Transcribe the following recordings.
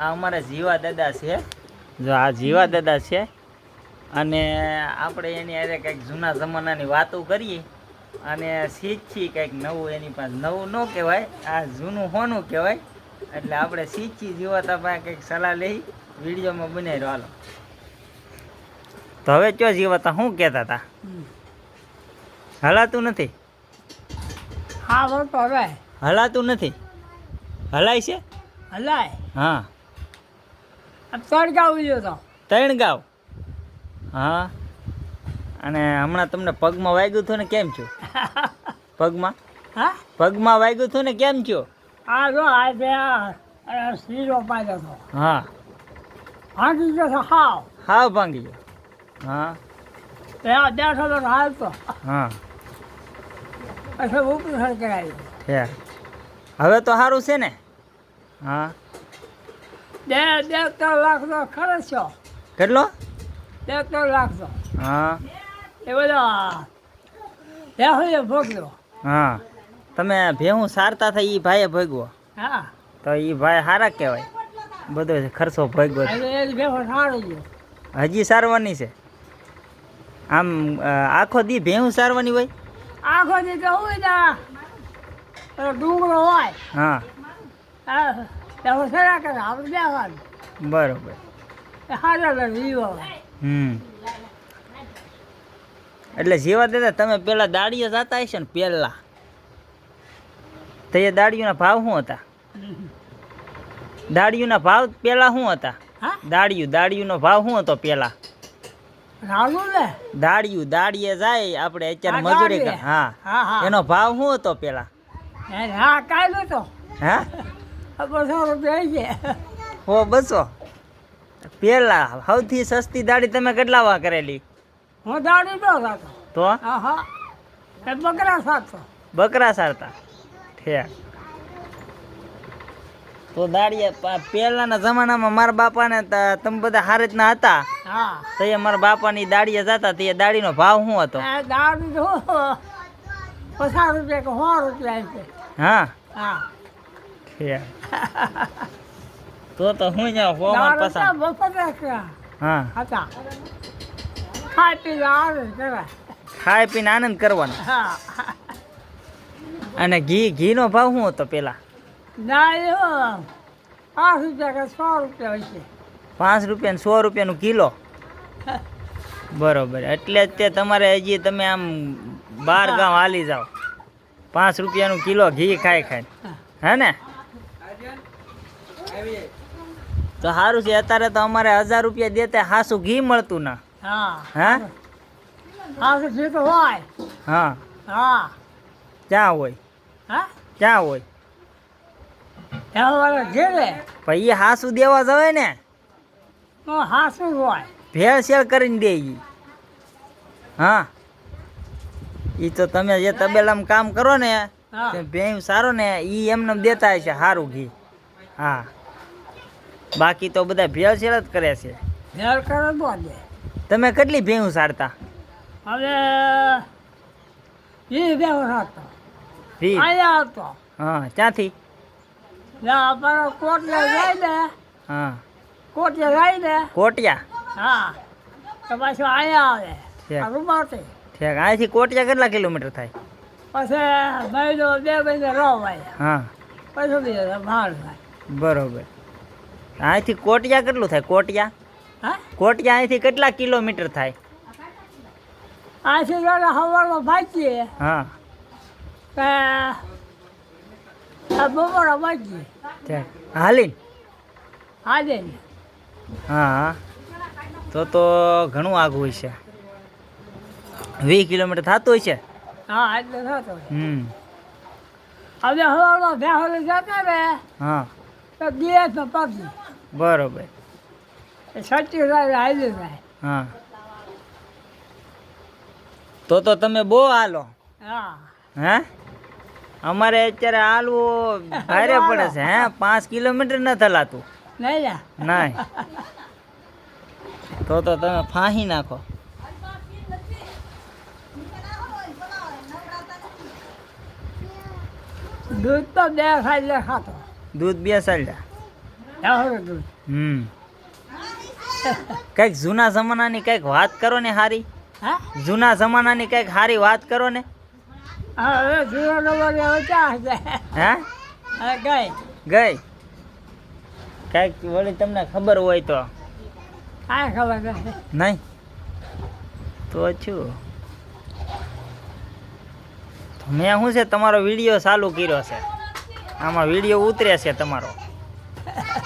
આ અમારા જીવા દાદા છે. જો આ જીવા દાદા છે અને આપણે એની હારે કંઈક જૂના જમાનાની વાતો કરીએ અને શીખી કંઈક નવું એની પાસે. નવું ન કહેવાય, આ જૂનું હોનું કહેવાય. એટલે આપણે શીખી જીવાતા પાસે કંઈક સલાહ લઈ વિડીયોમાં બનાવી હાલો. તો હવે કયો જીવાતા શું કહેતા હતા? હલાતું નથી? હા બોલતો હવે હલાતું નથી? હલાય છે? હલાય હા. ત્રણ ગાવ ગયો તો. 3 ગાવ? હા. અને હમણાં તમને પગમાં વાગ્યું હતું ને કેમ છો? પગમાં? હા પગમાં વાગ્યું હતું ને કેમ છો? આ જો આ બે શીરો પાડ્યો હતો. હા. ભાંગી ગયો તો હાવ. હાવ ભાંગી ગયો? હા. ત્યાં બેઠો તો હાલતો. હા. પછી ઉપરી કરાવ્યું. છે હવે તો સારું છે ને? હા. 2-3 લાખ તો ખર્ચ્યો. કેટલો? 2-3 લાખ તો હા. એ બધા ત્યાં ભોગવ્યો. હા. તમે ભેહું સારતા હતા એ ભાઈએ ભોગવો? હા તો એ ભાઈ સારા કહેવાય, બધો ખર્ચો ભોગવો. એટલે એ ભેગો સારો ગયો. હજી સારવાની છે? આમ આખો દી ભેહું સારવાની હોય? આખો દી તો હોય ને પેલો ડુંગરો હોય. હા. હા ત્યાં સરા કરે આપણે બેવાનું. બરોબર. સારા જીવો. એટલે જીવા દાદા તમે પેલા દાડીઓ જતા હશે ને પેલા? તો એ દાડીઓના ભાવ શું હતા? દાડીઓના ભાવ પેલા શું હતા? હા દાડીઓનો ભાવ શું હતો પેલા? રાડું ને દાડીએ જાય આપણે અત્યારે હા, મજૂરી દાડીએ. હા હા હા એનો ભાવ શું હતો પેલા? હા કાંઈ નતો. હા. 200 રૂપિયા છે. હો 200? પેલા સૌથી સસ્તી દાડી તમે કેટલા વા કરેલી? હું દાડી ન થતો. તો હા હા એ બકરા સાતસો. બકરા સારતા? ઠેક. તો દાડીએ પહેલાના જમાનામાં મારા બાપાને તમે બધા હારે જ ના હતા હા તો એ મારા બાપાની દાડીએ જતા તે દાડીનો ભાવ શું હતો? દાડી તો 50 રૂપિયા કે 100 રૂપિયા છે. હા. હા ઠેક. તો હું ત્યાં હોમાં દાડી પસંદ. બપોર હતા. હા. ખાઈ પીને આવે કરાય. ખાઈ પીને આનંદ કરવાનો. હા અને ઘીનો ભાવ શું હતો પેલા? ના એ 5 રૂપિયા કે 100 રૂપિયા હોય છે. 5 રૂપિયા ને 100 રૂપિયાનું કિલો? બરોબર. એટલે જ તે તમારે હજી તમે આમ 12 ગામ હાલી જાઓ 5 રૂપિયાનું કિલો ઘી ખાઈ હે ને? તો સારું છે. અત્યારે તો અમારે 1000 રૂપિયા દેતા હાસું ઘી મળતું ના. હા હા. હા તો જે તો હોય. હા. હા ક્યાં હોય? હા ક્યાં હોય? ત્યાં વાળા ઘેરે પણ એ હાસું દેવા જવાય ને? હા શું હોય. ભેળસેળ કરીને દે ઈ. હા. ઈ તો તમે જે તબેલામાં કામ કરો ને હા તે ભેંસ સારો ને ઈ એમને દેતા હશે સારું ઘી. હા. બાકી તો બધા ભેળસેળ જ કરે છે. ઘેર કરે બોલે. તમે કેટલી ભેંસ સારતા? હવે એ બેહો હતો. 20? અહીંયા આવતો. હા. ક્યાંથી? આપણે કોટલે જાય ને હા. કોટલે જાય ને કોટિયા? હા તો પાછું અહીંયા આવે. ઠેક. આ રૂપાથી ઠેક. અહીંથી કોટિયા કેટલા કિલોમીટર થાય? પછી મહિનો 2 મહિને રહો ભાઈ. હા. પછી બી ભાર થાય. બરોબર. અહીંથી કોટિયા કેટલું થાય? કોટિયા હા અહીંથી કેટલા કિલોમીટર થાય? આથી જરા સવારમાં ભાગીએ હા. કે બપોરે ભાગીએ. ઠેક. હાલીને? આજે હા. તો ઘણું આઘું હોય છે. 20 કિલોમીટર થતું હોય છે? હા એટલે થતો. હવે સવારમાં ભેહોલે જતા ને હા. તો દિવસમાં પાછી બરોબર. 26 હાલી જાય. હા. તો તમે બહુ હાલો. હા હે? અમારે અત્યારે હાલવું ભારે પડે છે. હે 5 કિલોમીટર ન થલાતું. નહીં ને નહીં. તો તમે ફાંસી નાખો. દૂધ તો 2 ખાઈ ખાતો. દૂધ 2 સાલ્યા? દાહોદ કંઈક જૂના જમાનાની કંઈક વાત કરો ને હારી. હા જૂના જમાનાની કંઈક હારી વાત કરો ને. હવે જૂનો નંબર હવે ક્યાં હશે હે હવે ગઈ ગઈ કંઈક વળી તમને ખબર હોય તો. કાંઈ ખબર નથી નહીં તો છું મેં શું છે તમારો વિડીયો ચાલુ કર્યો છે, આમાં વિડીયો ઉતરે છે તમારો.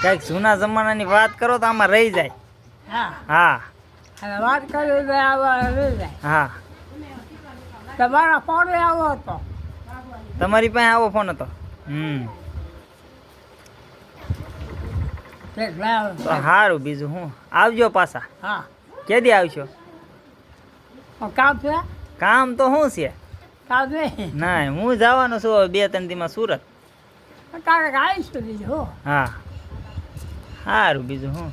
કંઈક જૂના જમાનાની વાત કરો તો આમાં રહી જાય. હા હા અને વાત કરી તો આવા રહી જાય હા તમારા ફોન આવો હતો તમારી પાસે આવો ફોન હતો. ઠીક લાવો તો સારું, બીજું હું આવજો પાછા. હા કેદી આવશો? કામ છે કામ તો શું છે? કામ નહીં ના હું જવાનો છું હવે 2-3 દીમાં સુરત. કાંઈક આવીશું બીજું હો હા સારું, બીજું હું.